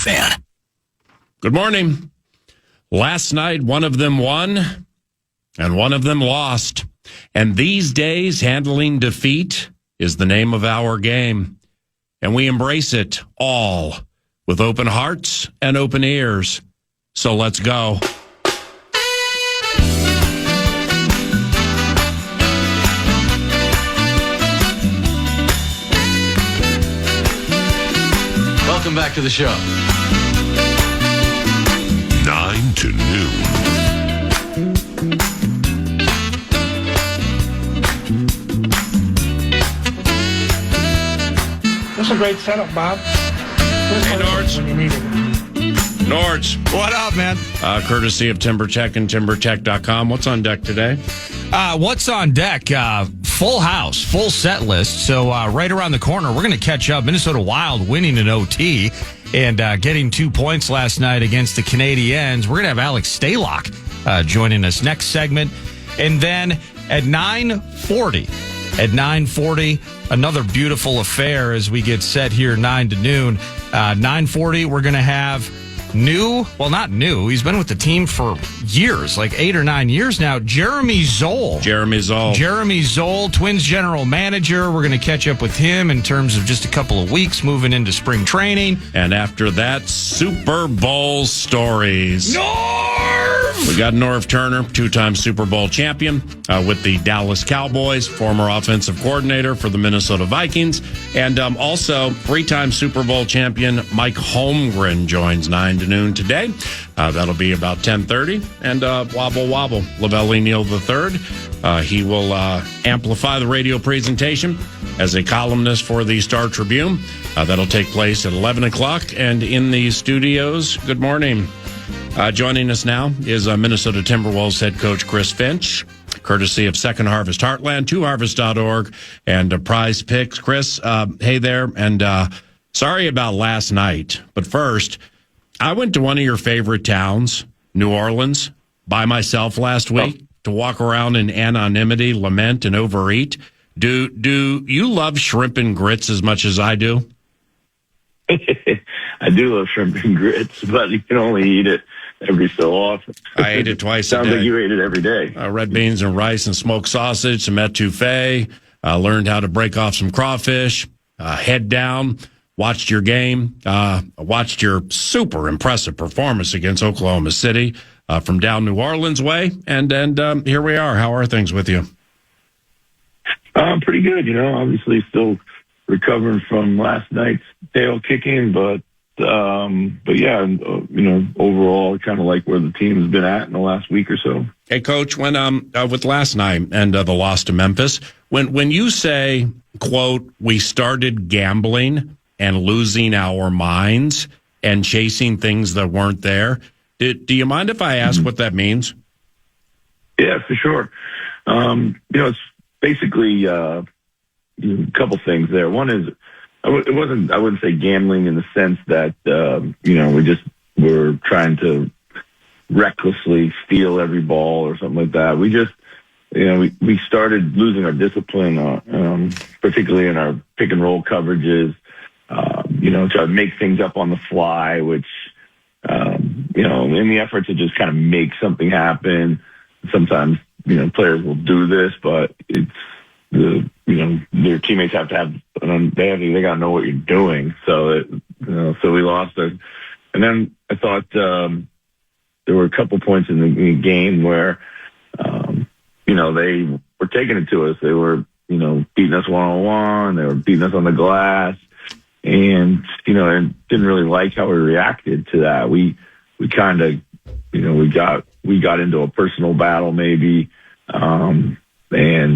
KFAN. Good morning. Last night, one of them won and one of them lost. And these days, handling defeat is the name of our game. And we embrace it all with open hearts and open ears. So let's go. Welcome back to the show. 9 to noon. That's a great setup, Bob. Hey, Nords. When you need it. Nords. What up, man? Courtesy of TimberTech and TimberTech.com. What's on deck today? What's on deck? Full house, full set list. So right around the corner, we're going to catch up. Minnesota Wild winning in OT and getting 2 points last night against the Canadiens. We're going to have Alex Stalock joining us next segment. And then at 9:40, another beautiful affair as we get set here 9 to noon. 9:40, we're going to have not new. He's been with the team for years, like 8 or 9 years now. Jeremy Zoll, Twins general manager. We're going to catch up with him in terms of just a couple of weeks moving into spring training. And after that, Super Bowl stories. We got Norv Turner, two-time Super Bowl champion with the Dallas Cowboys, former offensive coordinator for the Minnesota Vikings, and also three-time Super Bowl champion Mike Holmgren joins 9 to noon today. That'll be about 10:30. And Wobble Wobble, Lavelli Neal III. He will amplify the radio presentation as a columnist for the Star Tribune. That'll take place at 11 o'clock. And in the studios, good morning. Joining us now is Minnesota Timberwolves head coach Chris Finch, courtesy of Second Harvest Heartland, twoharvest.org, and Prize Picks. Chris, hey there, and sorry about last night. But first, I went to one of your favorite towns, New Orleans, by myself last week to walk around in anonymity, lament, and overeat. Do you love shrimp and grits as much as I do? I do love shrimp and grits, but you can only eat it every so often. I ate it twice a day. Sounds like you ate it every day. Red beans and rice and smoked sausage, some etouffee. Learned how to break off some crawfish. Head down. Watched your game. Watched your super impressive performance against Oklahoma City from down New Orleans way. And here we are. How are things with you? Pretty good. Obviously still recovering from last night's tail kicking, but yeah, overall, kind of like where the team has been at in the last week or so. Hey, Coach, when with last night and the loss to Memphis, when you say, quote, we started gambling and losing our minds and chasing things that weren't there, do you mind if I ask what that means? Yeah, for sure. It's basically a couple things there. One is, I wouldn't say gambling in the sense that, we just were trying to recklessly steal every ball or something like that. We just, we started losing our discipline, particularly in our pick and roll coverages, try to make things up on the fly, which, in the effort to just kind of make something happen. Sometimes, players will do this, but it's, their teammates have to have, they got to know what you're doing. So, so we lost it. And then I thought, there were a couple points in the game where, they were taking it to us. They were, beating us one-on-one. They were beating us on the glass. And, and didn't really like how we reacted to that. We kind of, we got into a personal battle maybe. And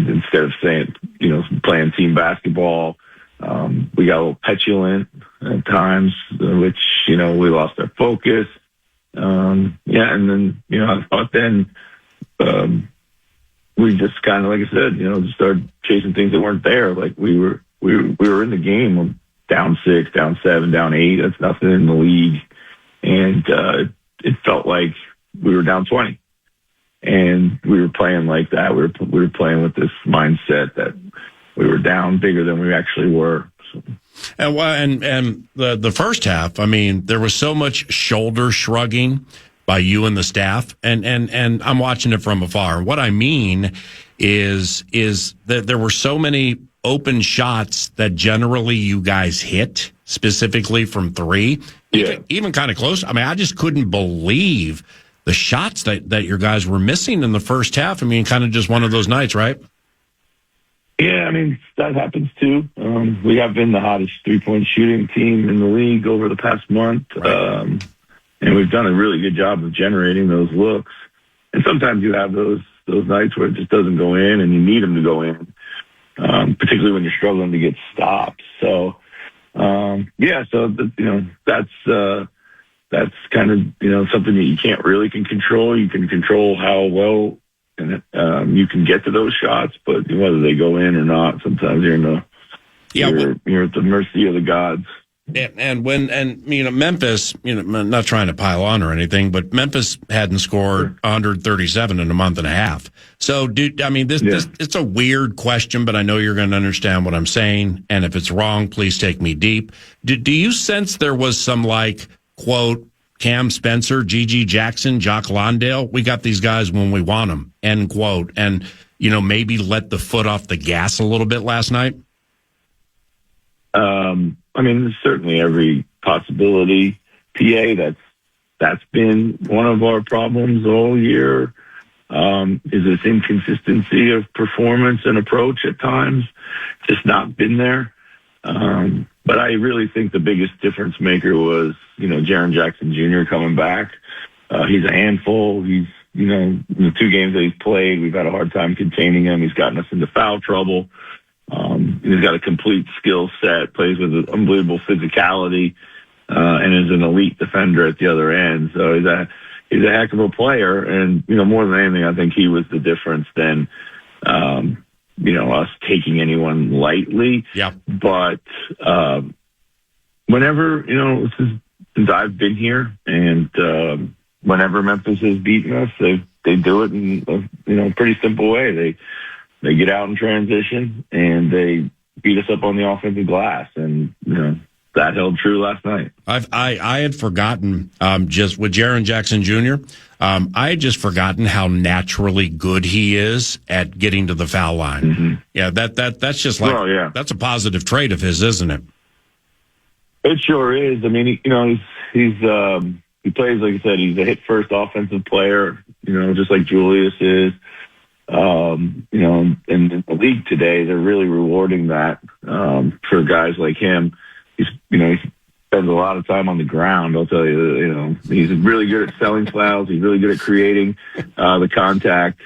instead of playing team basketball, we got a little petulant at times, which, we lost our focus. And then, I thought then, we just kind of, like I said, just started chasing things that weren't there. Like we were in the game down 6, down 7, down 8. That's nothing in the league. And, it felt like we were down 20. And we were playing like that. We were playing with this mindset that we were down bigger than we actually were. So. And the first half, I mean, there was so much shoulder shrugging by you and the staff, and I'm watching it from afar. What I mean is that there were so many open shots that generally you guys hit, specifically from three, even kind of close. I mean, I just couldn't believe the shots that your guys were missing in the first half. I mean, kind of just one of those nights, right? Yeah, I mean, that happens too. We have been the hottest three-point shooting team in the league over the past month. Right. And we've done a really good job of generating those looks. And sometimes you have those nights where it just doesn't go in and you need them to go in, particularly when you're struggling to get stops. So, that's kind of, something that you can't really control. You can control how well you can get to those shots, but whether they go in or not, sometimes you're at the mercy of the gods. And Memphis, I'm not trying to pile on or anything, but Memphis hadn't scored 137 in a month and a half. So, this it's a weird question, but I know you're going to understand what I'm saying. And if it's wrong, please take me deep. Do you sense there was some quote, Cam Spencer, Gigi Jackson, Jock Londale, we got these guys when we want them, end quote, and maybe let the foot off the gas a little bit last night? There's certainly every possibility. PA, that's been one of our problems all year, is this inconsistency of performance and approach at times. Just not been there. But I really think the biggest difference maker was, Jaren Jackson Jr. coming back. He's a handful. He's, in the 2 games that he's played, we've had a hard time containing him. He's gotten us into foul trouble. He's got a complete skill set, plays with an unbelievable physicality, and is an elite defender at the other end. So he's a heck of a player. And, more than anything, I think he was the difference than, us taking anyone lightly. Yeah. But, whenever, since I've been here and, whenever Memphis has beaten us, they do it in a pretty simple way. They get out in transition and they beat us up on the offensive glass, and that held true last night. I had forgotten just with Jaren Jackson Jr. I had just forgotten how naturally good he is at getting to the foul line. Mm-hmm. Yeah, that's just that's a positive trait of his, isn't it? It sure is. I mean, he plays, like I said, he's a hit first offensive player. Just like Julius is. In the league today, they're really rewarding that for guys like him. He spends a lot of time on the ground. I'll tell you, he's really good at selling fouls. He's really good at creating the contact,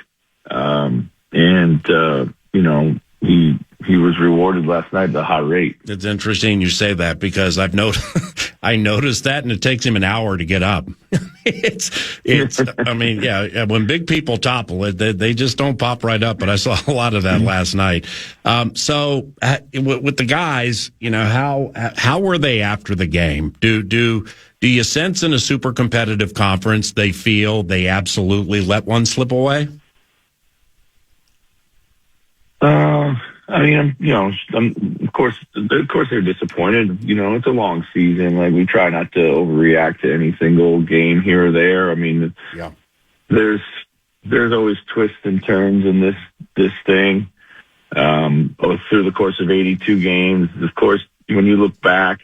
he was rewarded last night at a high rate. It's interesting you say that because I noticed that, and it takes him an hour to get up. When big people topple it, they just don't pop right up. But I saw a lot of that last night. So with the guys, how were they after the game? Do you sense in a super competitive conference they feel they absolutely let one slip away? Of course they're disappointed. It's a long season. We try not to overreact to any single game here or there. There's always twists and turns in this thing. Through the course of 82 games, of course, when you look back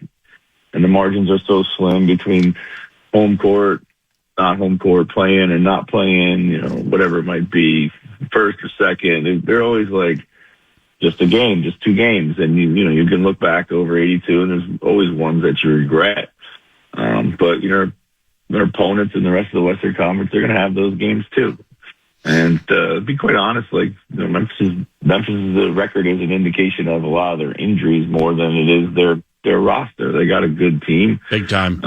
and the margins are so slim between home court, not home court, playing and not playing, whatever it might be, first or second, they're always just a game, just 2 games. And you can look back over 82 and there's always ones that you regret. But their opponents in the rest of the Western Conference, they're going to have those games too. And to be quite honest, Memphis' record is an indication of a lot of their injuries more than it is their roster. They got a good team, big time.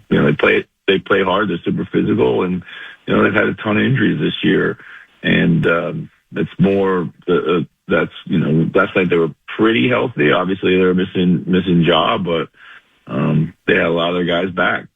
They play hard. They're super physical, and they've had a ton of injuries this year. And it's more last night they were pretty healthy. Obviously, they were missing Ja, but they had a lot of their guys back.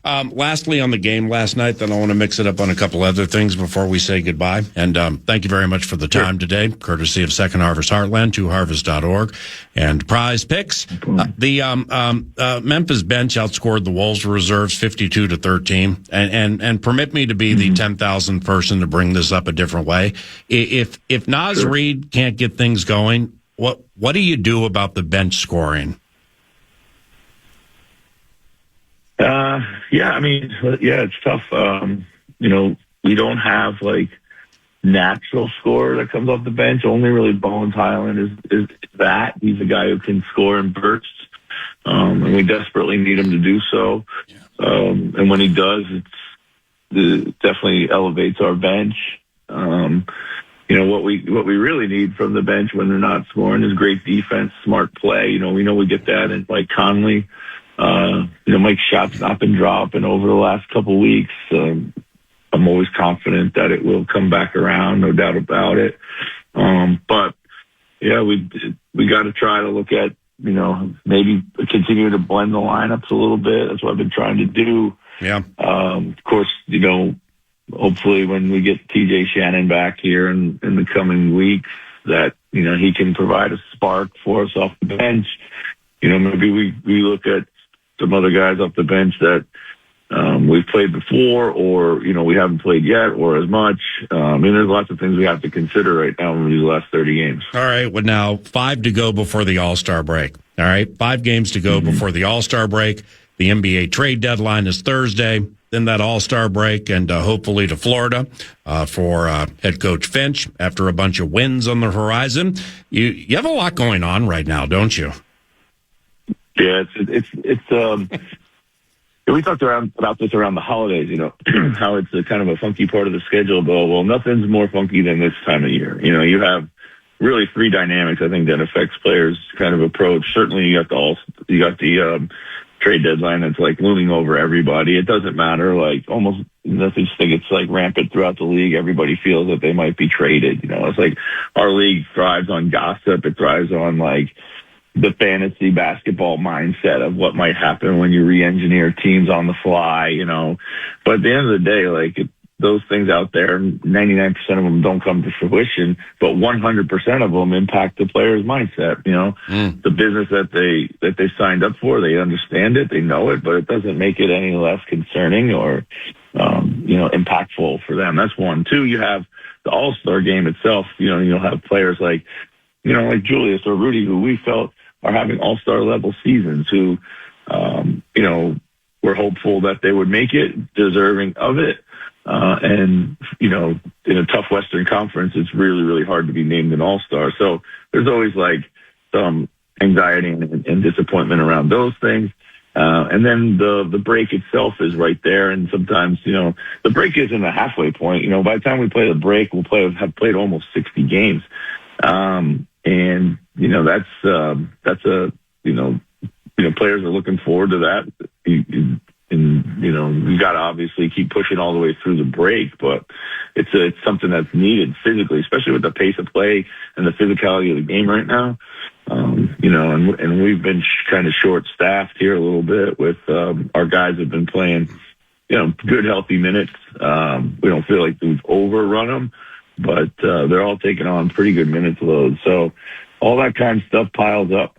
Lastly, on the game last night, then I want to mix it up on a couple other things before we say goodbye. And thank you very much for the time today, courtesy of Second Harvest Heartland, 2harvest.org, and Prize Picks. The Memphis bench outscored the Wolves reserves 52-13. And permit me to be the 10,000th person to bring this up a different way. If Naz Reid can't get things going, what do you do about the bench scoring? It's tough. We don't have natural scorer that comes off the bench. Only really Bones Highland is that. He's a guy who can score in bursts, and we desperately need him to do so. And when he does, it definitely elevates our bench. What we really need from the bench when they're not scoring is great defense, smart play. We know we get that in Conley. Mike's shot's not been dropping over the last couple weeks. I'm always confident that it will come back around, no doubt about it. We got to try to look at, maybe continue to blend the lineups a little bit. That's what I've been trying to do. Yeah. Of course, hopefully when we get TJ Shannon back here in the coming weeks, that, he can provide a spark for us off the bench. Maybe we look at some other guys off the bench that we've played before, or we haven't played yet, or as much. There's lots of things we have to consider right now in these last 30 games. All right, well, now 5 to go before the All-Star break. All right, 5 games to go before the All-Star break. The NBA trade deadline is Thursday. Then that All-Star break, and hopefully to Florida for head coach Finch after a bunch of wins on the horizon. You have a lot going on right now, don't you? Yeah, we talked about this around the holidays, how it's a kind of a funky part of the schedule, but nothing's more funky than this time of year. You have really 3 dynamics, I think, that affects players' kind of approach. Certainly you got the trade deadline that's looming over everybody. It doesn't matter, almost nothing. I think it's rampant throughout the league. Everybody feels that they might be traded. It's our league thrives on gossip. It thrives on the fantasy basketball mindset of what might happen when you re-engineer teams on the fly, But at the end of the day, those things out there, 99% of them don't come to fruition, but 100% of them impact the player's mindset. The business that they signed up for, they understand it, they know it, but it doesn't make it any less concerning or, impactful for them. That's one. 2, you have the All-Star game itself. You'll have players like Julius or Rudy, who we felt are having all-star level seasons, who, we're hopeful that they would make it, deserving of it. And in a tough Western Conference, it's really, really hard to be named an all-star. So there's always some anxiety and disappointment around those things. And then the break itself is right there. And sometimes, the break isn't a halfway point. By the time we play the break, have played almost 60 games. Players are looking forward to that. You got to obviously keep pushing all the way through the break, but it's something that's needed physically, especially with the pace of play and the physicality of the game right now. And we've been kind of short-staffed here a little bit with our guys have been playing, good healthy minutes. We don't feel like we've overrun them, but they're all taking on pretty good minutes load. So all that kind of stuff piles up.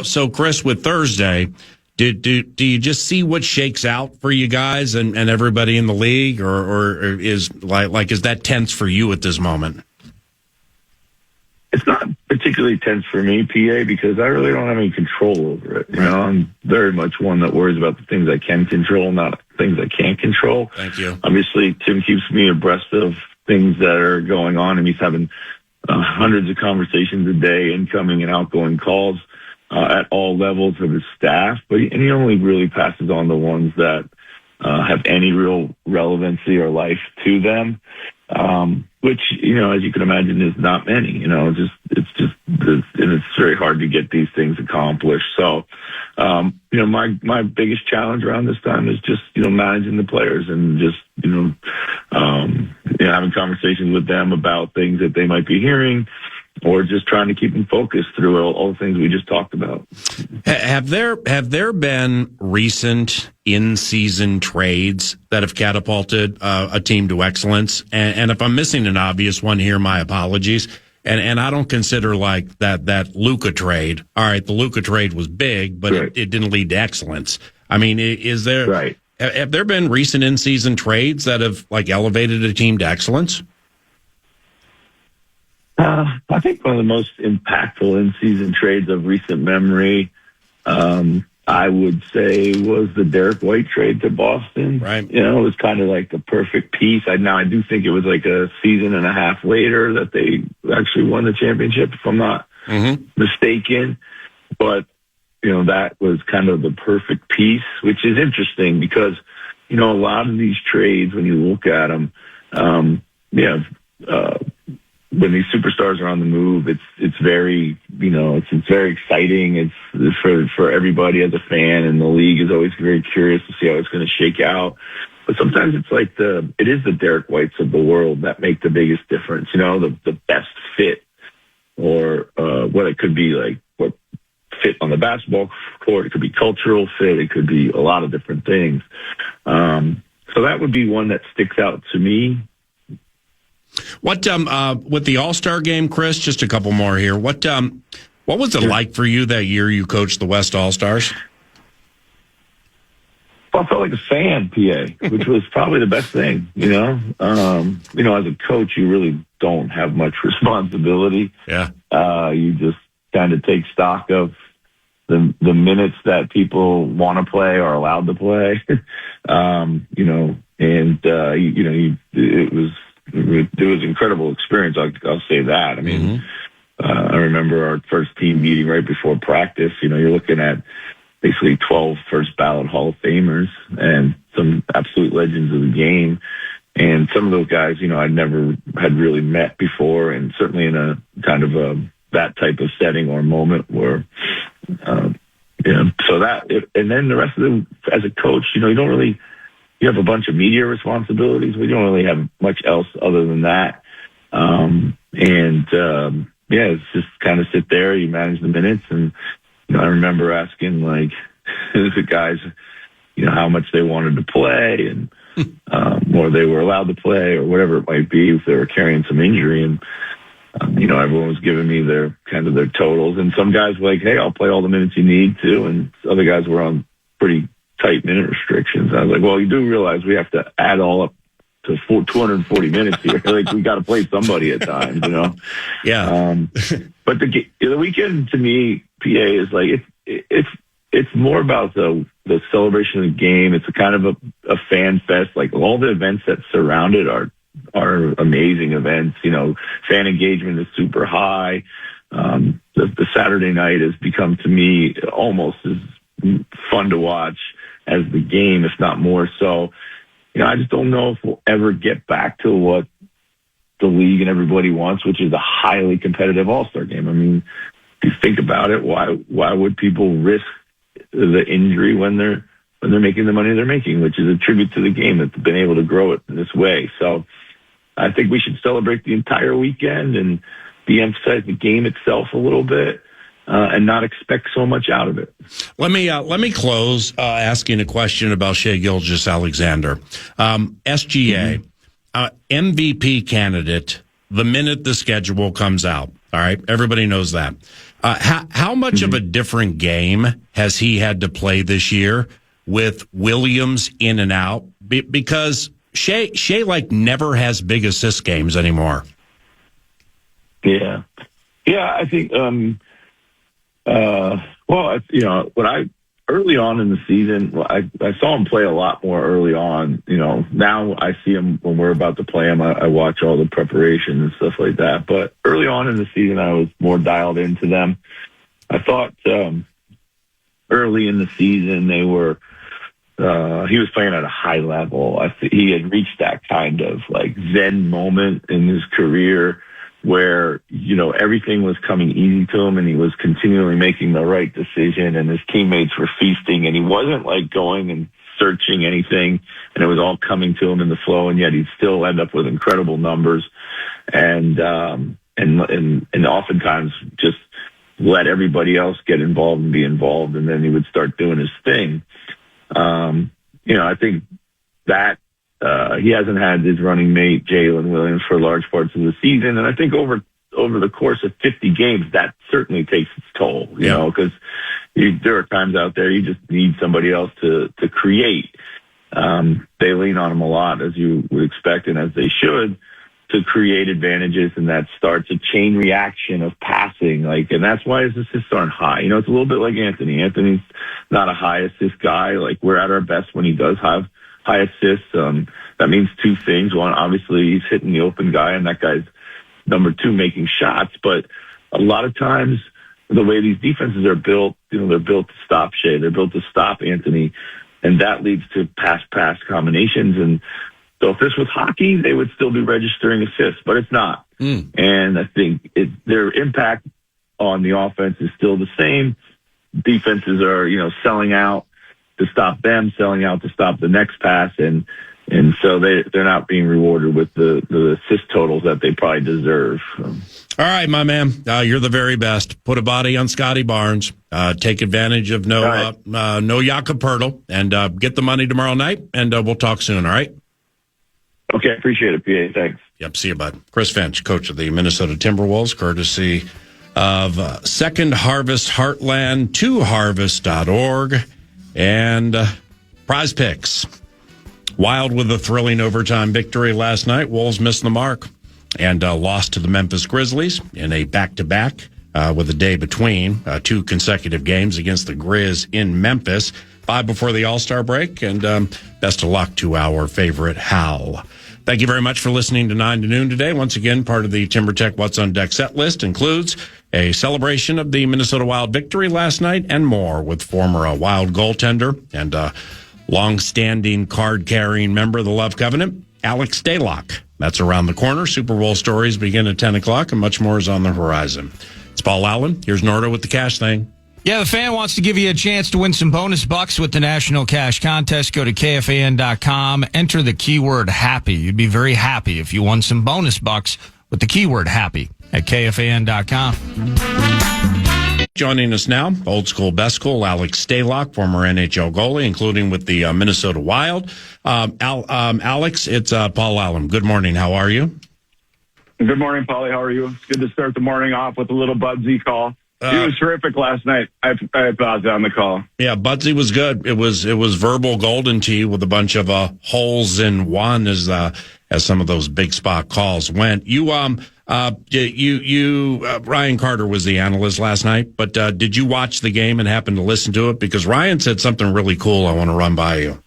So Chris, with Thursday, do you just see what shakes out for you guys and everybody in the league, or is is that tense for you at this moment? It's not particularly tense for me, PA, because I really don't have any control over it. I'm very much one that worries about the things I can control, not things I can't control. Thank you. Obviously, Tim keeps me abreast of things that are going on, and he's having hundreds of conversations a day, incoming and outgoing calls at all levels of his staff. And he only really passes on the ones that have any real relevancy or life to them. Which, as you can imagine, is not many. It's very hard to get these things accomplished. So, my biggest challenge around this time is just, managing the players and just, having conversations with them about things that they might be hearing, or just trying to keep them focused through all the things we just talked about. Have there been recent in-season trades that have catapulted a team to excellence? And if I'm missing an obvious one here, my apologies. And I don't consider like that Luka trade. All right, the Luka trade was big, but right. it didn't lead to excellence. I mean, is there right? Have there been recent in-season trades that have like elevated a team to excellence? I think one of the most impactful in-season trades of recent memory, I would say, was the Derek White trade to Boston. Right. You know, it was kind of like a perfect piece. I do think it was like a season and a half later that they actually won the championship, if I'm not mistaken. But, you know, that was kind of the perfect piece, which is interesting because, you know, a lot of these trades, when you look at them, when these superstars are on the move, it's very, you know, it's very exciting. It's for everybody as a fan, and the league is always very curious to see how it's going to shake out. But sometimes it's like it is the Derek Whites of the world that make the biggest difference. You know, the best fit, or what it could be like, what fit on the basketball court. It could be cultural fit. It could be a lot of different things. So that would be one that sticks out to me. What with the All-Star game, Chris? Just a couple more here. What was it like for you that year you coached the West All-Stars? Well, I felt like a fan, PA, which was probably the best thing. You know, as a coach, you really don't have much responsibility. Yeah, you just kind of take stock of the minutes that people want to play or allowed to play. It was an incredible experience. I'll say that. I mean, I remember our first team meeting right before practice. You know, you're looking at basically 12 first ballot Hall of Famers and some absolute legends of the game. And some of those guys, you know, I never had really met before, and certainly in a kind of that type of setting or moment where, so that, and then the rest of them as a coach, you know, you have a bunch of media responsibilities. We don't really have much else other than that. It's just kind of sit there, you manage the minutes. And, you know, I remember asking like the guys, you know, how much they wanted to play and, or they were allowed to play or whatever it might be if they were carrying some injury. And, everyone was giving me their totals. And some guys were like, hey, I'll play all the minutes you need to. And other guys were on pretty tight minute restrictions. I was like, well, you do realize we have to add all up to 240 minutes here. Like, we got to play somebody at times, you know? Yeah. But the weekend to me, PA, is like, it's more about the celebration of the game. It's a kind of a fan fest. Like, all the events that surround it are amazing events. You know, fan engagement is super high. The Saturday night has become, to me, almost as fun to watch as the game, if not more so. You know, I just don't know if we'll ever get back to what the league and everybody wants, which is a highly competitive All-Star game. I mean, if you think about it, why would people risk the injury when they're making the money they're making, which is a tribute to the game that they've been able to grow it in this way. So I think we should celebrate the entire weekend and de-emphasize the game itself a little bit. And not expect so much out of it. Let me close asking a question about Shai Gilgeous-Alexander. SGA, MVP candidate, the minute the schedule comes out. All right, everybody knows that. How much of a different game has he had to play this year with Williams in and out? Because Shai like never has big assist games anymore. Yeah, I think. Early on in the season, I saw him play a lot more early on. You know, now I see him when we're about to play him. I watch all the preparation and stuff like that. But early on in the season, I was more dialed into them. I thought early in the season he was playing at a high level. He had reached that kind of like Zen moment in his career where, you know, everything was coming easy to him and he was continually making the right decision and his teammates were feasting and he wasn't like going and searching anything and it was all coming to him in the flow, and yet he'd still end up with incredible numbers. And and oftentimes just let everybody else get involved and be involved, and then he would start doing his thing. I think that he hasn't had his running mate Jalen Williams for large parts of the season, and I think over the course of 50 games, that certainly takes its toll. You know, because there are times out there you just need somebody else to create. They lean on him a lot, as you would expect, and as they should, to create advantages, and that starts a chain reaction of passing. And that's why his assists aren't high. It's a little bit like Anthony. Anthony's not a high assist guy. We're at our best when he does have high assists. That means two things. One, obviously, he's hitting the open guy, and that guy's number two making shots. But a lot of times, the way these defenses are built, they're built to stop Shea. They're built to stop Anthony, and that leads to pass combinations. And so if this was hockey, they would still be registering assists, but it's not. And I think their impact on the offense is still the same. Defenses are, selling out to stop them, selling out to stop the next pass, and so they're not being rewarded with the assist totals that they probably deserve. All right, my man, you're the very best. Put a body on Scotty Barnes. Take advantage of no Jakob Poeltl, and get the money tomorrow night, and we'll talk soon, all right? Okay, appreciate it, PA. Thanks. Yep, see you, bud. Chris Finch, coach of the Minnesota Timberwolves, courtesy of Second Harvest Heartland, 2harvest.org, and Prize Picks. Wild with a thrilling overtime victory last night. Wolves missed the mark and lost to the Memphis Grizzlies in a back-to-back with a day between two consecutive games against the Grizz in Memphis. 5 before the All-Star break, and best of luck to our favorite Hal. Thank you very much for listening to 9 to Noon today. Once again, part of the TimberTech What's on Deck set list includes a celebration of the Minnesota Wild victory last night and more with former Wild goaltender and long-standing card-carrying member of the Love Covenant, Alex Stalock. That's around the corner. Super Bowl stories begin at 10 o'clock, and much more is on the horizon. It's Paul Allen. Here's Norda with the cash thing. Yeah, the fan wants to give you a chance to win some bonus bucks with the National Cash Contest. Go to KFAN.com, enter the keyword happy. You'd be very happy if you won some bonus bucks with the keyword happy at KFAN.com. Joining us now, old school, best school, Alex Stalock, former NHL goalie, including with the Minnesota Wild. Alex, it's Paul Allen. Good morning. How are you? Good morning, Paulie. How are you? It's good to start the morning off with a little Budsy call. He was terrific last night. I paused on the call. Yeah, Budsy was good. It was verbal golden tea with a bunch of holes in one, as some of those big spot calls went. Ryan Carter was the analyst last night, but did you watch the game and happen to listen to it? Because Ryan said something really cool I want to run by you.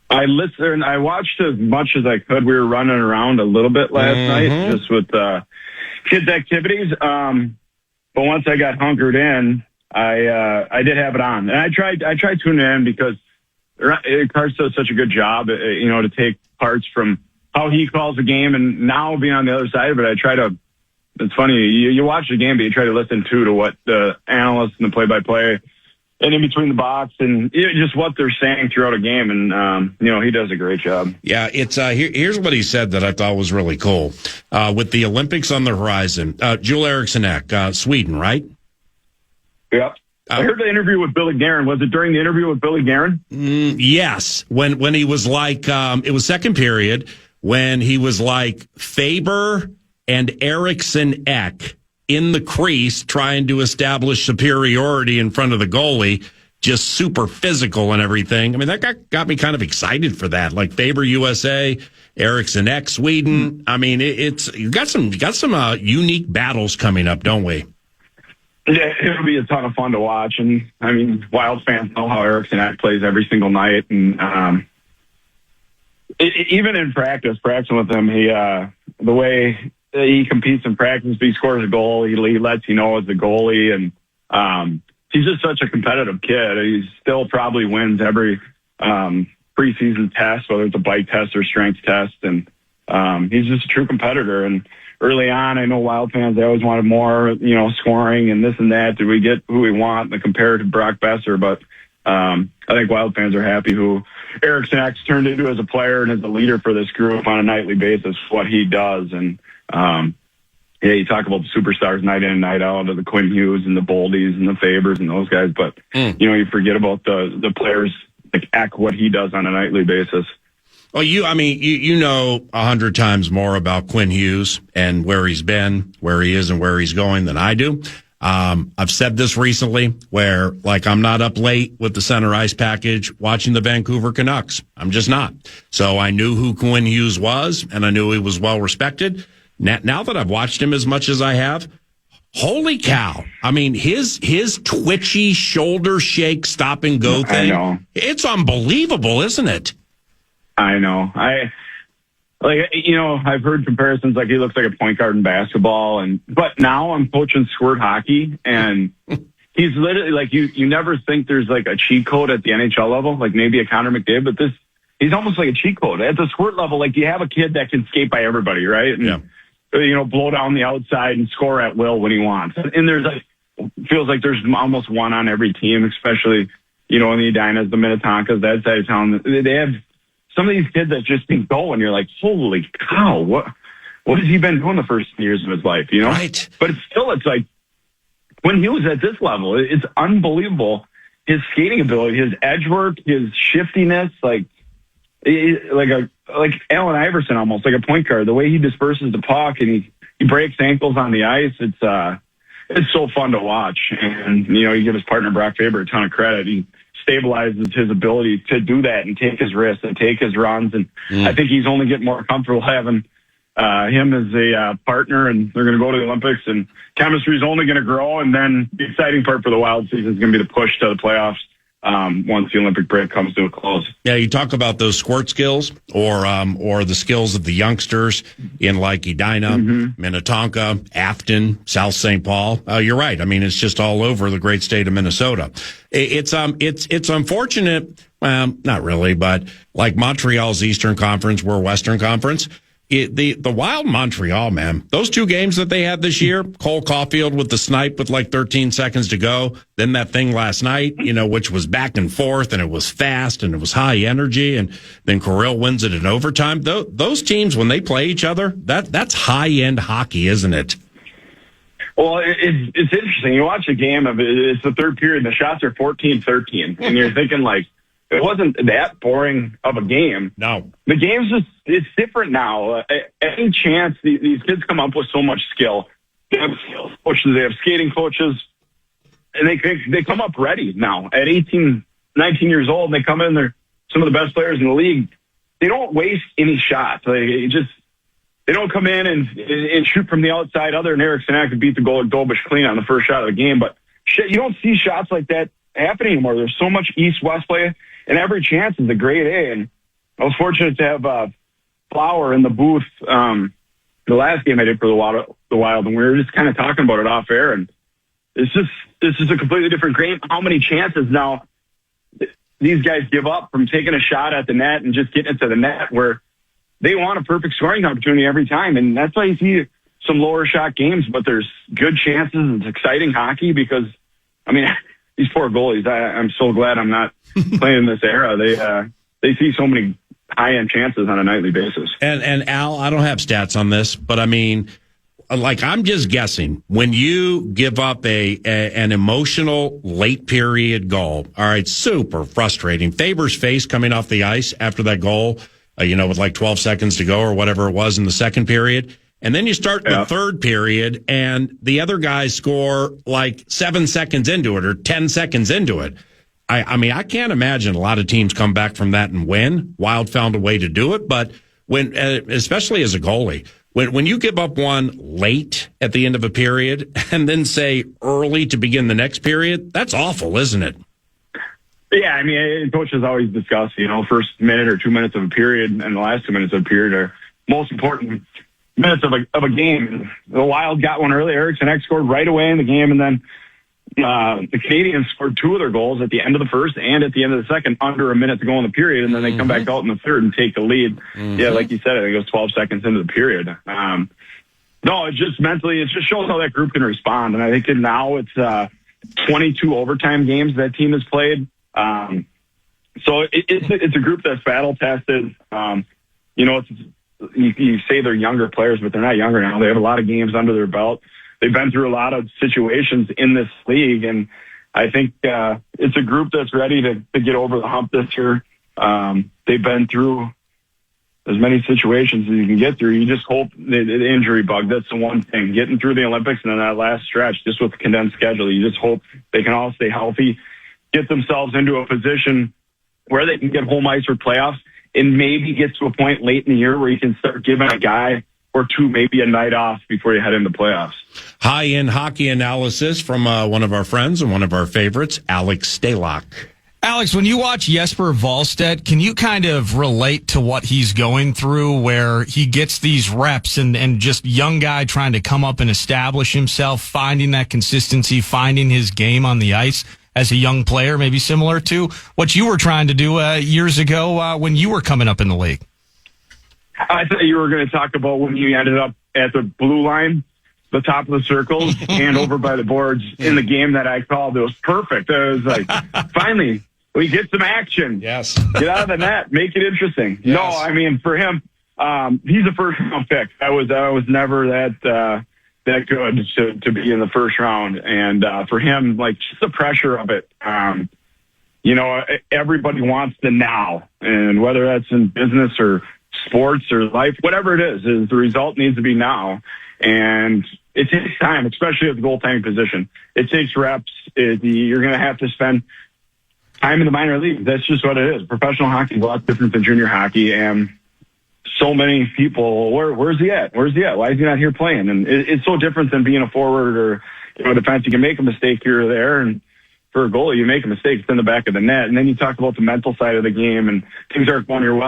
I listened. I watched as much as I could. We were running around a little bit last night, just with kids' activities. But once I got hunkered in, I did have it on, and I tried tuning in because Carter does such a good job, to take parts from how he calls the game, and now being on the other side of it, I try to. It's funny, you watch the game, but you try to listen to what the analysts and the play-by-play and in between the box and just what they're saying throughout a game, and he does a great job. Yeah, it's here's what he said that I thought was really cool. With the Olympics on the horizon, Joel Eriksson-Ek, Sweden, right? Yep. I heard the interview with Billy Guerin. Was it during the interview with Billy Guerin? Yes, when he was like, it was second period, when he was like Faber and Eriksson-Ek in the crease trying to establish superiority in front of the goalie, just super physical and everything. I mean, that got me kind of excited for that. Like Faber USA, Eriksson-Ek, Sweden. I mean, you got some unique battles coming up, don't we? Yeah, it'll be a ton of fun to watch. And I mean, Wild fans know how Eriksson-Ek plays every single night. And even in practicing with him, the way he competes in practice, he scores a goal. He lets you know as a goalie, and he's just such a competitive kid. He still probably wins every preseason test, whether it's a bike test or strength test, and he's just a true competitor. And early on, I know Wild fans, they always wanted more, scoring and this and that. Did we get who we want? And compared to Brock Besser, but I think Wild fans are happy who Eriksson-Ek's turned into as a player and as a leader for this group on a nightly basis. What he does, and yeah, you talk about the superstars night in and night out, of the Quinn Hughes and the Boldies and the Fabers and those guys, but you forget about the players like Eck, what he does on a nightly basis. Well, you know 100 times more about Quinn Hughes and where he's been, where he is, and where he's going than I do. I've said this recently where, like, I'm not up late with the center ice package watching the Vancouver Canucks. I'm just not. So I knew who Quinn Hughes was, and I knew he was well respected. Now that I've watched him as much as I have, holy cow. I mean, his twitchy shoulder shake, stop and go thing. I know. It's unbelievable, isn't it? I know. I've heard comparisons like he looks like a point guard in basketball, but now I'm coaching squirt hockey, and he's literally like you never think there's like a cheat code at the NHL level, like maybe a Connor McDavid, but he's almost like a cheat code at the squirt level. Like you have a kid that can skate by everybody, right? And, yeah. Blow down the outside and score at will when he wants. And there's feels like there's almost one on every team, especially, in the Edinas, the Minnetonkas, that side of town. They have some of these kids that just can go, and you're like, holy cow, what has he been doing the first years of his life, Right. But it's like, when he was at this level, it's unbelievable. His skating ability, his edge work, his shiftiness, like Allen Iverson, almost like a point guard. The way he disperses the puck and he breaks ankles on the ice, it's so fun to watch. And you give his partner Brock Faber a ton of credit. He stabilizes his ability to do that and take his risks and take his runs. And I think he's only getting more comfortable having him as a partner. And they're going to go to the Olympics, and chemistry is only going to grow. And then the exciting part for the Wild season is going to be the push to the playoffs. Once the Olympic break comes to a close. Yeah, you talk about those squirt skills or the skills of the youngsters in like Edina, Minnetonka, Afton, South St. Paul. You're right. I mean, it's just all over the great state of Minnesota. It's unfortunate. Not really, but like Montreal's Eastern Conference, we're Western Conference. The Wild Montreal, man, those two games that they had this year, Cole Caulfield with the snipe with like 13 seconds to go, then that thing last night, which was back and forth, and it was fast and it was high energy, and then Kirill wins it in overtime. Those teams, when they play each other, that's high-end hockey, isn't it? Well, it's interesting. You watch a game of it, it's the third period, and the shots are 14-13, and you're thinking like, it wasn't that boring of a game. No. The game's it's different now. Any chance, these kids come up with so much skill. They have skills coaches, they have skating coaches, and they come up ready now. At 18, 19 years old, they come in, they're some of the best players in the league. They don't waste any shots. They don't come in and shoot from the outside, other than Eric Stanek to beat the goal at Dobish clean on the first shot of the game. But you don't see shots like that happening anymore. There's so much East-West play, and every chance is a grade A. And I was fortunate to have Flower in the booth the last game I did for the Wild, and we were just kind of talking about it off air. And this is a completely different game. How many chances now these guys give up from taking a shot at the net and just getting it to the net, where they want a perfect scoring opportunity every time. And that's why you see some lower shot games, but there's good chances. It's exciting hockey because, I mean, these poor goalies, I'm so glad I'm not playing in this era. They see so many high-end chances on a nightly basis. And Al, I don't have stats on this, but I mean, like, I'm just guessing. When you give up an emotional late period goal, all right, super frustrating. Faber's face coming off the ice after that goal, with like 12 seconds to go or whatever it was in the second period. And then you start the third period, and the other guys score like 7 seconds into it or 10 seconds into it. I mean, I can't imagine a lot of teams come back from that and win. Wild found a way to do it, but when, especially as a goalie, when you give up one late at the end of a period and then say early to begin the next period, that's awful, isn't it? Yeah, I mean, coaches always discuss, first minute or 2 minutes of a period and the last 2 minutes of a period are most important minutes of a game. The Wild got one early. Eric Stanek scored right away in the game, and then the Canadians scored two of their goals at the end of the first and at the end of the second, under a minute to go in the period, and then they come back out in the third and take the lead. Yeah, like you said, I think it was 12 seconds into the period. No, it's just mentally, it just shows how that group can respond, and I think now it's 22 overtime games that team has played. So it's a group that's battle tested. you say they're younger players, but they're not younger now. They have a lot of games under their belt. They've been through a lot of situations in this league, and I think it's a group that's ready to get over the hump this year. They've been through as many situations as you can get through. You just hope the injury bug, that's the one thing. Getting through the Olympics and then that last stretch, just with the condensed schedule, you just hope they can all stay healthy, get themselves into a position where they can get home ice for playoffs, and maybe get to a point late in the year where you can start giving a guy or two maybe a night off before you head into playoffs. High-end hockey analysis from one of our friends and one of our favorites, Alex Stalock. Alex, when you watch Jesper Wallstedt, can you kind of relate to what he's going through where he gets these reps and just young guy trying to come up and establish himself, finding that consistency, finding his game on the ice as a young player, maybe similar to what you were trying to do years ago when you were coming up in the league? I thought you were going to talk about when you ended up at the blue line, the top of the circles, and over by the boards in the game that I called. It was perfect. I was like, finally, we get some action. Yes. Get out of the net. Make it interesting. Yes. No, I mean, for him, he's a first-round pick. I was never that good to be in the first round. And for him, like, just the pressure of it, everybody wants the now. And whether that's in business or sports or life, whatever it is the result needs to be now. And it takes time, especially at the goaltending position. It takes reps. You're going to have to spend time in the minor league. That's just what it is. Professional hockey is a lot different than junior hockey. And so many people, where's he at? Where's he at? Why is he not here playing? And it's so different than being a forward or a defense. You can make a mistake here or there. And for a goalie, you make a mistake, it's in the back of the net. And then you talk about the mental side of the game and things aren't going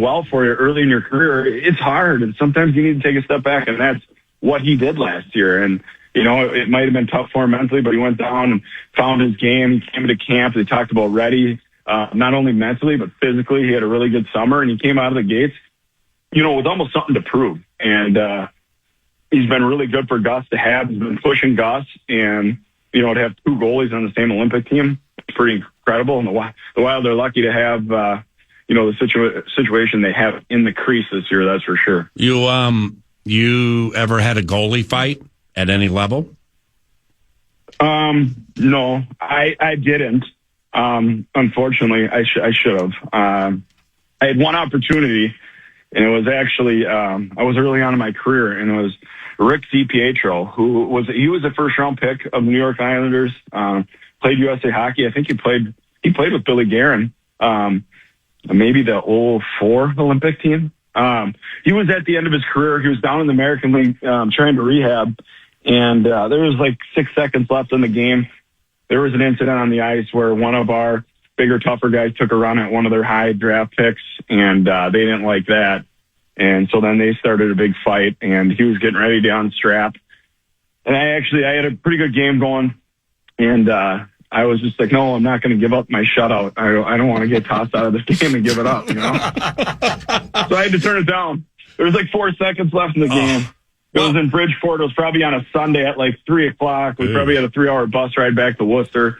well for you early in your career. It's hard. And sometimes you need to take a step back. And that's what he did last year. And, it might have been tough for him mentally, but he went down and found his game. He came into camp. They talked about ready, not only mentally, but physically. He had a really good summer, and he came out of the gates, with almost something to prove. And he's been really good for Gus to have. He's been pushing Gus, and, to have two goalies on the same Olympic team, it's pretty incredible. And the Wild are lucky to have, the situation they have in the crease this year, that's for sure. You ever had a goalie fight at any level? No, I didn't. Unfortunately, I should have. I had one opportunity, and it was actually, I was early on in my career, and it was Rick DiPietro, he was a first round pick of the New York Islanders, played USA Hockey. I think he played with Billy Guerin, maybe the 2004 Olympic team. He was at the end of his career. He was down in the American League, trying to rehab. And there was like 6 seconds left in the game. There was an incident on the ice where one of our bigger, tougher guys took a run at one of their high draft picks, and they didn't like that. And so then they started a big fight, and he was getting ready to unstrap. And I had a pretty good game going, and I was just like, no, I'm not going to give up my shutout. I don't want to get tossed out of this game and give it up, So I had to turn it down. There was like 4 seconds left in the game. It was in Bridgeport. It was probably on a Sunday at like 3 o'clock. We probably had a 3-hour bus ride back to Worcester.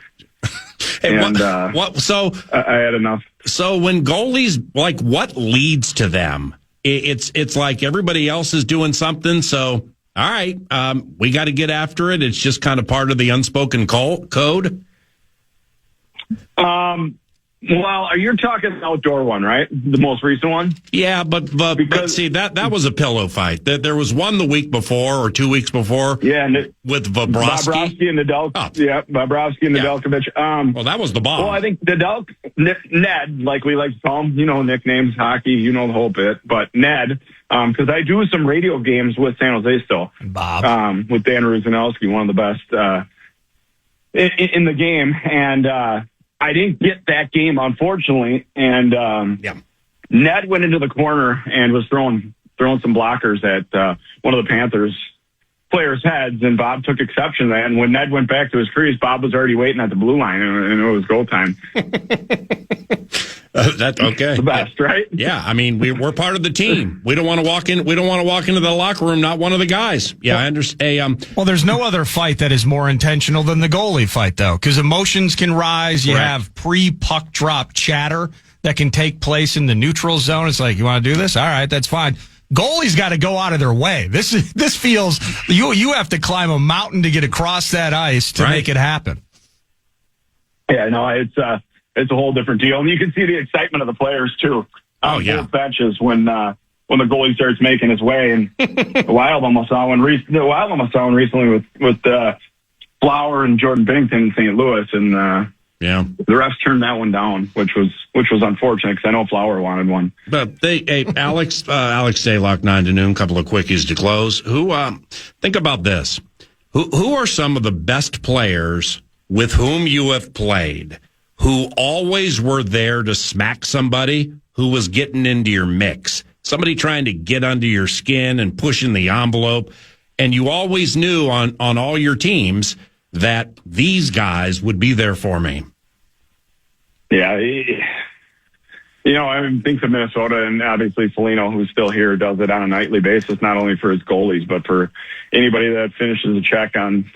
And so I had enough. So when goalies, like, what leads to them? It's like everybody else is doing something. So, all right, we got to get after it. It's just kind of part of the unspoken code. Well, you're talking outdoor one, right? The most recent one? Yeah, but see, that was a pillow fight. There was one the week before or 2 weeks before. Yeah, with Bobrovsky and Nedeljkovic. Yeah, Bobrovsky and Nedeljkovic. Well, that was the bomb. Well, I think Ned, like we like to call him, nicknames, hockey, the whole bit. But Ned, because I do some radio games with San Jose still. And Bob. With Dan Ruzanowski, one of the best in the game. And I didn't get that game, unfortunately, and Ned went into the corner and was throwing some blockers at one of the Panthers players' heads, and Bob took exception to that. And when Ned went back to his crease, Bob was already waiting at the blue line, and it was goal time. That's okay. The best, right? Yeah, I mean, we're part of the team. We don't want to walk in. We don't want to walk into the locker room not one of the guys. Yeah, I understand. Well, there's no other fight that is more intentional than the goalie fight, though, because emotions can rise. You have pre-puck drop chatter that can take place in the neutral zone. It's like, you want to do this? All right, that's fine. Goalies got to go out of their way. This feels you have to climb a mountain to get across that ice to make it happen. Yeah, no, it's a whole different deal, and you can see the excitement of the players too. Both benches when the goalie starts making his way, and the Wild almost saw one recently with Flower and Jordan Binnington in St. Louis, and the refs turned that one down, which was unfortunate because I know Flower wanted one. But Alex Stalock, 9 to noon, couple of quickies to close. Think about this. Who are some of the best players with whom you have played who always were there to smack somebody who was getting into your mix? Somebody trying to get under your skin and pushing the envelope. And you always knew on all your teams that these guys would be there for me. Yeah. I think of Minnesota, and obviously Foligno, who's still here, does it on a nightly basis, not only for his goalies, but for anybody that finishes a check on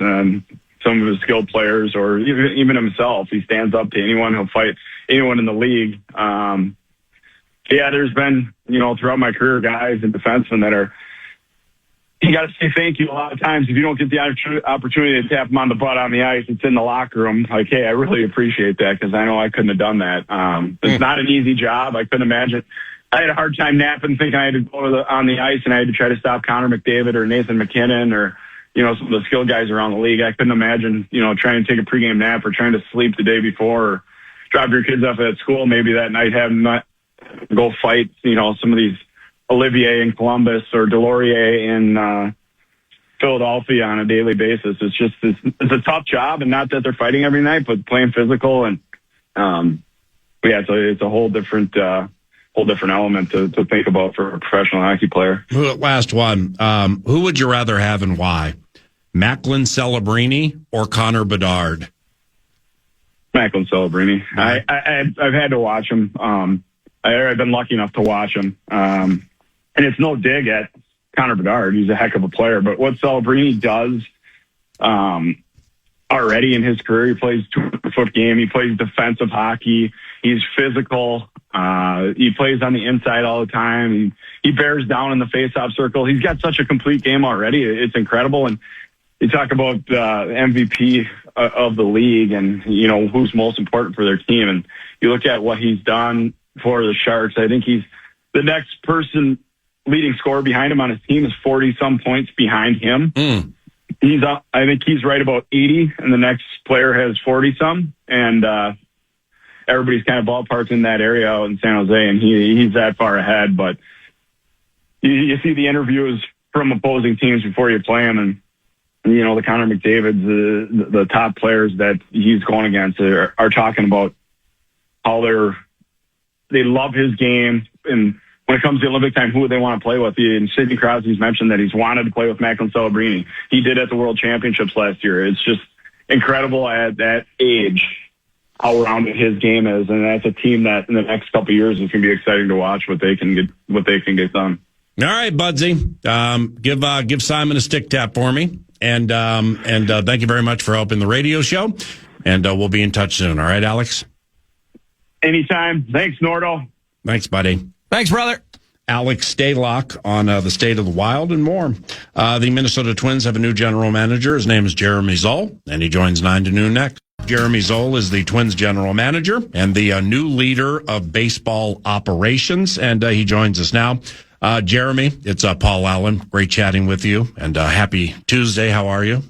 some of his skilled players or even himself. He stands up to anyone. He'll fight anyone in the league. There's been, throughout my career, guys and defensemen that are, you got to say thank you a lot of times. If you don't get the opportunity to tap them on the butt on the ice, it's in the locker room. Like, hey, I really appreciate that because I know I couldn't have done that. It's not an easy job. I couldn't imagine. I had a hard time napping, thinking I had to go on the ice and I had to try to stop Connor McDavid or Nathan McKinnon or, some of the skilled guys around the league. I couldn't imagine, trying to take a pregame nap or trying to sleep the day before or drop your kids off at school maybe that night, having them go fight, some of these Olivier in Columbus or Delorier in Philadelphia on a daily basis. It's a tough job, and not that they're fighting every night, but playing physical and it's a whole different element to think about for a professional hockey player. Last one. Who would you rather have and why? Macklin Celebrini or Connor Bedard? Macklin Celebrini. I've had to watch him. I've been lucky enough to watch him. And it's no dig at Connor Bedard. He's a heck of a player. But what Celebrini does already in his career, he plays 200-foot game. He plays defensive hockey. He's physical. He plays on the inside all the time. He bears down in the faceoff circle. He's got such a complete game already. It's incredible. And you talk about MVP of the league and, who's most important for their team. And you look at what he's done for the Sharks. I think he's the next person leading scorer behind him on his team is 40-some points behind him. He's up. I think he's right about 80, and the next player has 40-some. And everybody's kind of ballparked in that area out in San Jose, and he's that far ahead. But you see the interviews from opposing teams before you play them, and the Connor McDavids, the top players that he's going against are talking about how they love his game, and when it comes to Olympic time, who they want to play with. And Sidney Crosby's mentioned that he's wanted to play with Macklin Celebrini. He did at the World Championships last year. It's just incredible at that age how rounded his game is, and that's a team that in the next couple of years is going to be exciting to watch what they can get done. All right, Budsy, give Simon a stick tap for me, and thank you very much for helping the radio show, and we'll be in touch soon. All right, Alex. Anytime. Thanks, Nordo. Thanks, buddy. Thanks, brother. Alex Stalock on the State of the Wild and more. The Minnesota Twins have a new general manager. His name is Jeremy Zoll, and he joins 9 to noon next. Jeremy Zoll is the Twins general manager and the new leader of baseball operations, and he joins us now. Jeremy, it's Paul Allen. Great chatting with you, and happy Tuesday. How are you?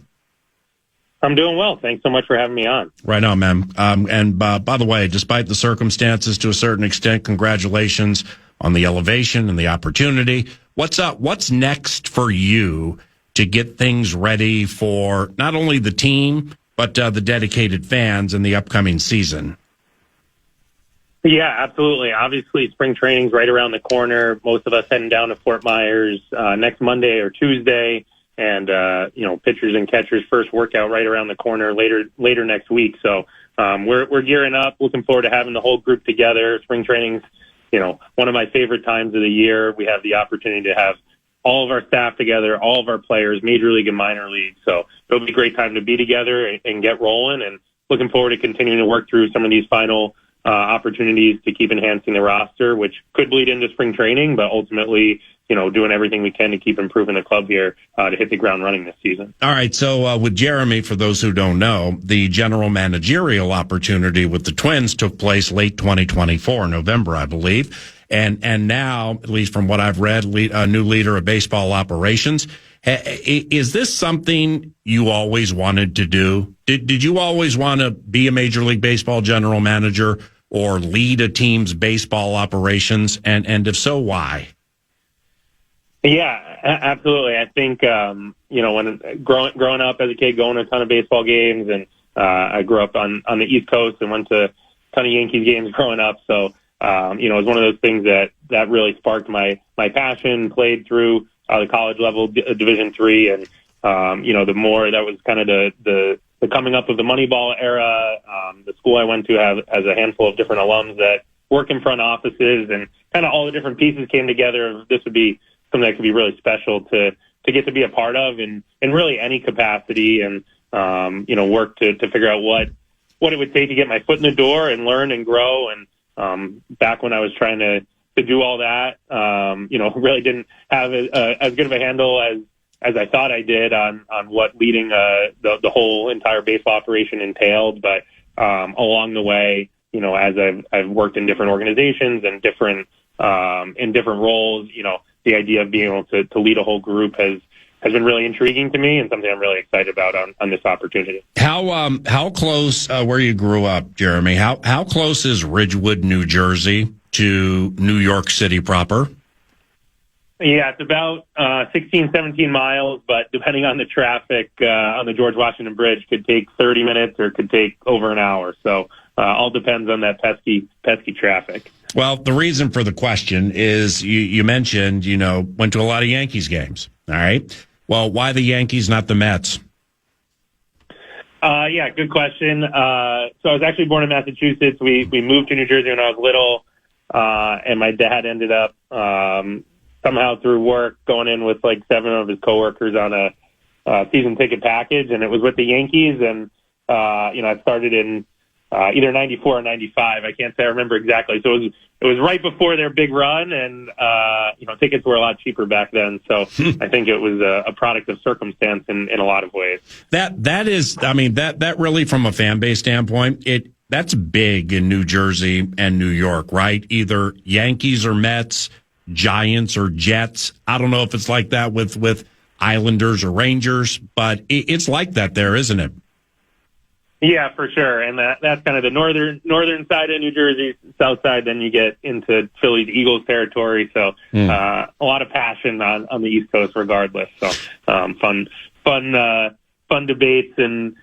I'm doing well. Thanks so much for having me on. Right on, man. And by the way, despite the circumstances to a certain extent, congratulations on the elevation and the opportunity. What's up? What's next for you to get things ready for not only the team, but the dedicated fans in the upcoming season? Yeah, absolutely. Obviously, spring training's right around the corner. Most of us heading down to Fort Myers next Monday or Tuesday. And, pitchers and catchers first workout right around the corner later next week. So we're gearing up, looking forward to having the whole group together. Spring training's, one of my favorite times of the year. We have the opportunity to have all of our staff together, all of our players, major league and minor league. So it'll be a great time to be together and get rolling, and looking forward to continuing to work through some of these final opportunities to keep enhancing the roster, which could bleed into spring training, but ultimately, doing everything we can to keep improving the club here to hit the ground running this season. All right. So with Jeremy, for those who don't know, the general managerial opportunity with the Twins took place late 2024, November, I believe. And now, at least from what I've read, a new leader of baseball operations. Is this something you always wanted to do? Did you always want to be a Major League Baseball general manager or lead a team's baseball operations? And if so, why? Yeah, absolutely. I think, when growing up as a kid, going to a ton of baseball games, and I grew up on the East Coast and went to a ton of Yankees games growing up. So, it was one of those things that really sparked my passion, played through the college level, Division III. And, the more that was kind of the coming up of the Moneyball era. The school I went to has a handful of different alums that work in front offices, and kind of all the different pieces came together. This would be something that could be really special to get to be a part of in really any capacity, and, work to figure out what it would take to get my foot in the door and learn and grow. And back when I was trying to do all that, really didn't have as good of a handle as I thought I did on what leading the whole entire baseball operation entailed. But along the way, as I've worked in different organizations and different roles, the idea of being able to lead a whole group has been really intriguing to me, and something I'm really excited about on this opportunity. How close, where you grew up, Jeremy, how close is Ridgewood, New Jersey to New York City proper? Yeah, it's about 16, 17 miles, but depending on the traffic on the George Washington Bridge, could take 30 minutes or could take over an hour. So all depends on that pesky traffic. Well, the reason for the question is you mentioned, went to a lot of Yankees games. All right. Well, why the Yankees, not the Mets? Yeah, good question. So I was actually born in Massachusetts. We moved to New Jersey when I was little, and my dad ended up somehow through work going in with like 7 of his coworkers on a season ticket package, and it was with the Yankees. And I started in either 94 or 95. I can't say I remember exactly. So it was right before their big run, and tickets were a lot cheaper back then. So I think it was a product of circumstance in a lot of ways. That is, that really, from a fan base standpoint, that's big in New Jersey and New York, right? Either Yankees or Mets, Giants or Jets. I don't know if it's like that with Islanders or Rangers, but it's like that there, isn't it? Yeah, for sure. And that's kind of the northern side of New Jersey, south side. Then you get into Phillies, Eagles territory. So a lot of passion on the East Coast, regardless. So fun debates and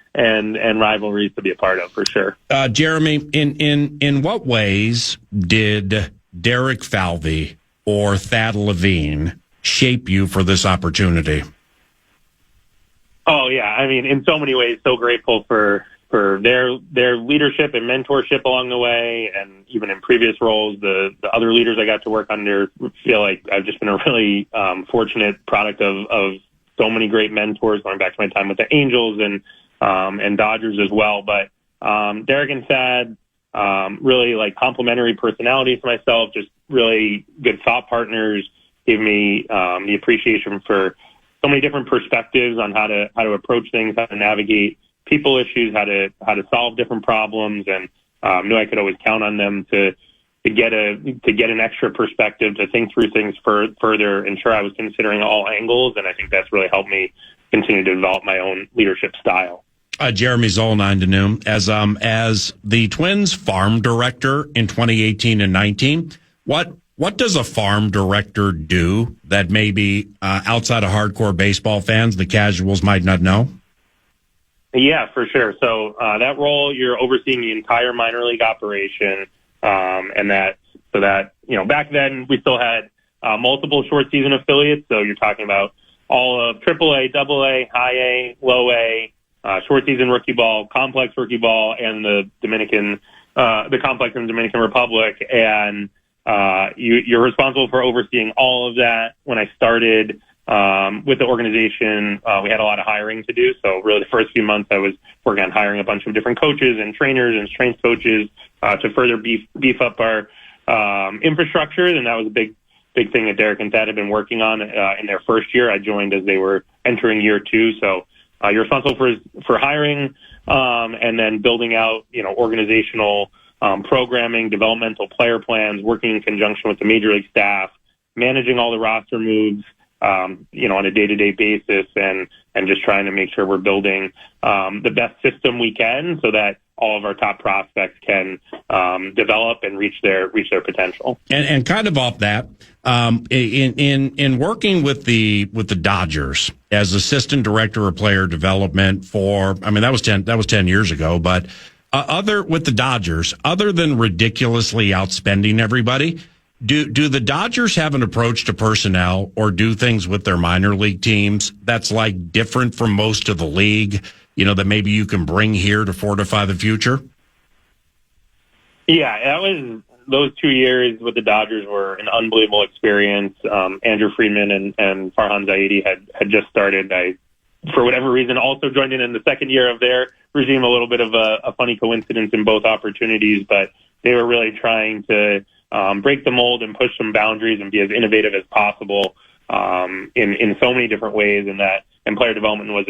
rivalries to be a part of, for sure. Jeremy, in what ways did Derek Falvey or Thad Levine shape you for this opportunity? Oh yeah, in so many ways, so grateful for their leadership and mentorship along the way, and even in previous roles, the other leaders I got to work under, feel like I've just been a really fortunate product of so many great mentors, going back to my time with the Angels and Dodgers as well. But Derek and Thad, really like complementary personalities to myself, just really good thought partners, gave me the appreciation for so many different perspectives on how to approach things, how to navigate people issues, how to solve different problems, and knew I could always count on them to get an extra perspective, to think through things further, ensure I was considering all angles, and I think that's really helped me continue to develop my own leadership style. Jeremy Zoll, 9 to noon, as the Twins farm director in 2018 and 19, what does a farm director do that maybe outside of hardcore baseball fans, the casuals, might not know? Yeah, for sure. So that role, you're overseeing the entire minor league operation, and back then we still had multiple short season affiliates. So you're talking about all of AAA, AA, High A, Low A, short season rookie ball, complex rookie ball, and the complex in the Dominican Republic. And you're responsible for overseeing all of that. When I started, with the organization, we had a lot of hiring to do. So really the first few months I was working on hiring a bunch of different coaches and trainers and strength coaches to further beef up our infrastructure. And that was a big thing that Derek and Thad had been working on in their first year. I joined as they were entering year 2. So you're responsible for hiring and then building out, organizational programming, developmental player plans, working in conjunction with the major league staff, managing all the roster moves, on a day-to-day basis, and just trying to make sure we're building the best system we can so that all of our top prospects can develop and reach their potential. And kind of off that, in working with the Dodgers as assistant director of player development that was 10 years ago, but with the Dodgers, other than ridiculously outspending everybody, do the Dodgers have an approach to personnel or do things with their minor league teams that's like different from most of the league, that maybe you can bring here to fortify the future? Yeah, those 2 years with the Dodgers were an unbelievable experience. Andrew Friedman and Farhan Zaidi had just started. I, for whatever reason, also joined in the second year of their regime. A little bit of a funny coincidence in both opportunities, but they were really trying to break the mold and push some boundaries and be as innovative as possible in so many different ways. And player development was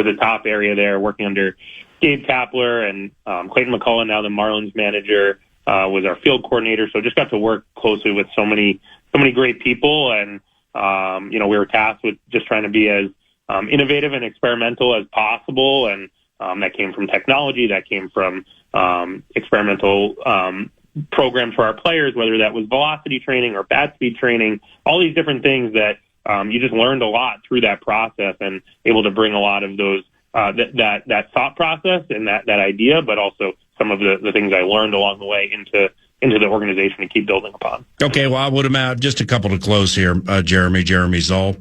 a top area there. Working under Gabe Kapler and Clayton McCullough, now the Marlins manager, was our field coordinator. So just got to work closely with so many great people, and we were tasked with just trying to be as innovative and experimental as possible. And that came from technology, that came from experimental programs for our players, whether that was velocity training or bat speed training, all these different things that you just learned a lot through that process, and able to bring a lot of those that thought process and that idea, but also some of the things I learned along the way into the organization to keep building upon. Okay, well, I would imagine just a couple to close here. Jeremy Zoll,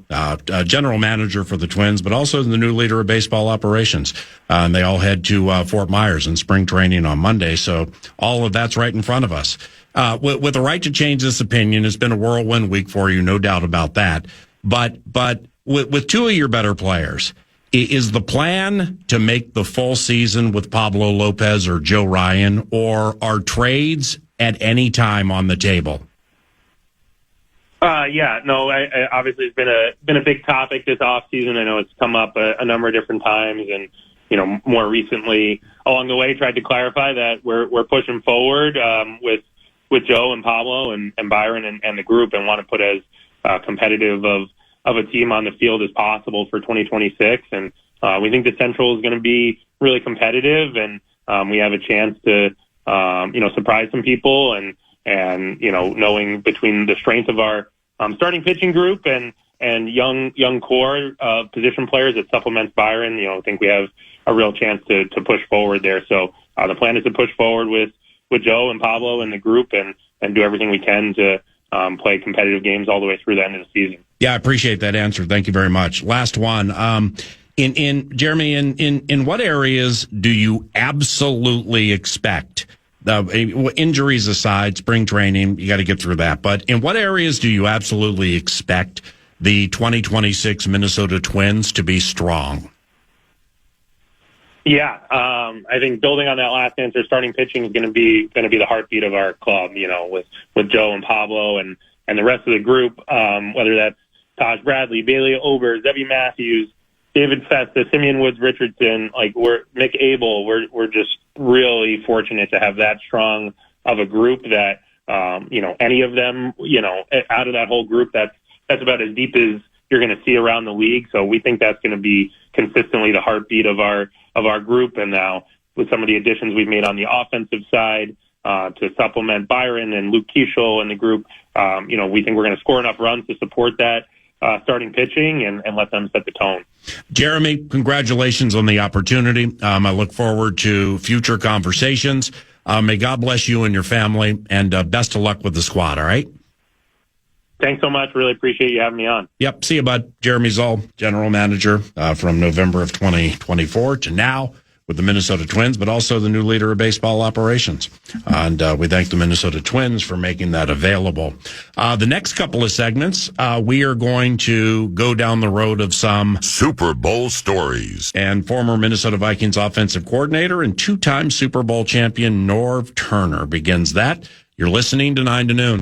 general manager for the Twins, but also the new leader of baseball operations. And they all head to Fort Myers in spring training on Monday, so all of that's right in front of us. With the right to change this opinion, it's been a whirlwind week for you, no doubt about that. But with 2 of your better players, is the plan to make the full season with Pablo Lopez or Joe Ryan, or are trades at any time on the table? Obviously it's been a big topic this offseason. I know it's come up a number of different times, and more recently along the way tried to clarify that we're pushing forward with Joe and Pablo and Byron and the group, and want to put as competitive of a team on the field as possible for 2026. And we think the Central is going to be really competitive, and we have a chance to surprise some people, and knowing between the strength of our starting pitching group and young core position players that supplements Byron, I think we have a real chance to push forward there. So the plan is to push forward with Joe and Pablo and the group, and do everything we can to play competitive games all the way through the end of the season. Yeah, I appreciate that answer. Thank you very much. Last one. Jeremy, in what areas do you absolutely expect, injuries aside, spring training, you got to get through that, but in what areas do you absolutely expect the 2026 Minnesota Twins to be strong? Yeah, I think building on that last answer, starting pitching is going to be the heartbeat of our club. With Joe and Pablo and the rest of the group, whether that's Taj Bradley, Bailey Ober, Zebby Matthews, David Festa, Simeon Woods Richardson, Mick Abel. We're just really fortunate to have that strong of a group that any of them, out of that whole group, that's about as deep as you're going to see around the league. So we think that's going to be consistently the heartbeat of our group. And now with some of the additions we've made on the offensive side to supplement Byron and Luke Keeschel and the group, we think we're going to score enough runs to support that starting pitching and let them set the tone. Jeremy, congratulations on the opportunity. I look forward to future conversations. May God bless you and your family, and best of luck with the squad, all right? Thanks so much. Really appreciate you having me on. Yep. See you, bud. Jeremy Zoll, general manager from November of 2024 to now with the Minnesota Twins, but also the new leader of baseball operations. And we thank the Minnesota Twins for making that available. The next couple of segments, we are going to go down the road of some Super Bowl stories. and former Minnesota Vikings offensive coordinator and two-time Super Bowl champion Norv Turner begins that. You're listening to 9 to Noon.